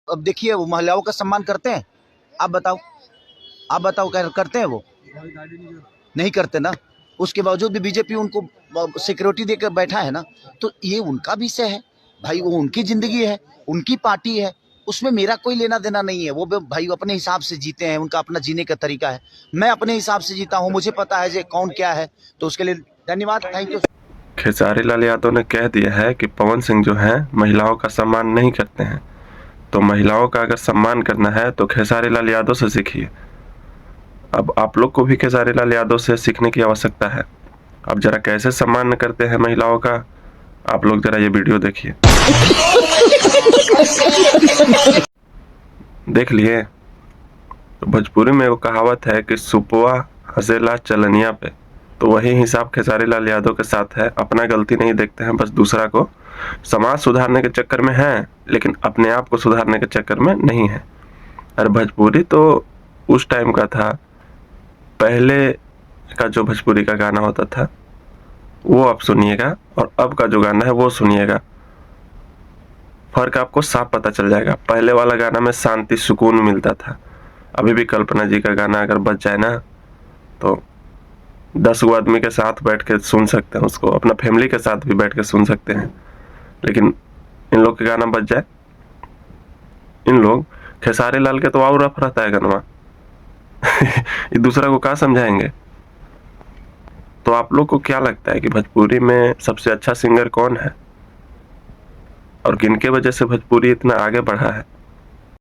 अब देखिए वो महिलाओं का सम्मान करते हैं? आप बताओ, आप बताओ करते हैं वो? नहीं करते ना। उसके बावजूद भी बीजेपी उनको सिक्योरिटी देकर बैठा है ना। तो ये उनका विषय है भाई, वो उनकी जिंदगी है, उनकी पार्टी है, उसमें मेरा कोई लेना देना नहीं है। वो भाई अपने हिसाब से जीते हैं, उनका अपना जीने का तरीका है। मैं अपने हिसाब से जीता हूँ, मुझे पता है कौन क्या है। तो उसके लिए धन्यवाद, थैंक यू। खेसारी लाल यादव ने कह दिया है कि पवन सिंह जो है महिलाओं का सम्मान नहीं करते हैं। तो महिलाओं का अगर सम्मान करना है तो खेसारी लाल यादव से सीखिए। अब आप लोग को भी खेसारी लाल यादव से सीखने की आवश्यकता है। अब जरा कैसे सम्मान करते हैं महिलाओं का, आप लोग जरा ये वीडियो देखिए। देख लिए? तो भोजपुरी में वो कहावत है कि सुपुआ हसेला चलनिया पे। तो वही हिसाब खेसारी लाल यादव के साथ है। अपना गलती नहीं देखते हैं, बस दूसरा को समाज सुधारने के चक्कर में है, लेकिन अपने आप को सुधारने के चक्कर में नहीं है। अरे भोजपुरी तो उस टाइम का था, पहले का जो भोजपुरी का गाना होता था वो आप सुनिएगा, और अब का जो गाना है वो सुनिएगा। फर्क आपको साफ पता चल जाएगा। पहले वाला गाना में शांति सुकून मिलता था। अभी भी कल्पना जी का गाना अगर बज जाए ना तो 10 गो आदमी के साथ बैठ के सुन सकते हैं उसको, अपना फैमिली के साथ भी बैठ के सुन सकते हैं। लेकिन इन लोग के गाना बज जाए, इन लोग खेसारी लाल के तो और रफ रहता है गाना। ये दूसरा को कहाँ समझाएंगे? तो आप लोग को क्या लगता है कि भोजपुरी में सबसे अच्छा सिंगर कौन है और किनके वजह से भोजपुरी इतना आगे बढ़ा है?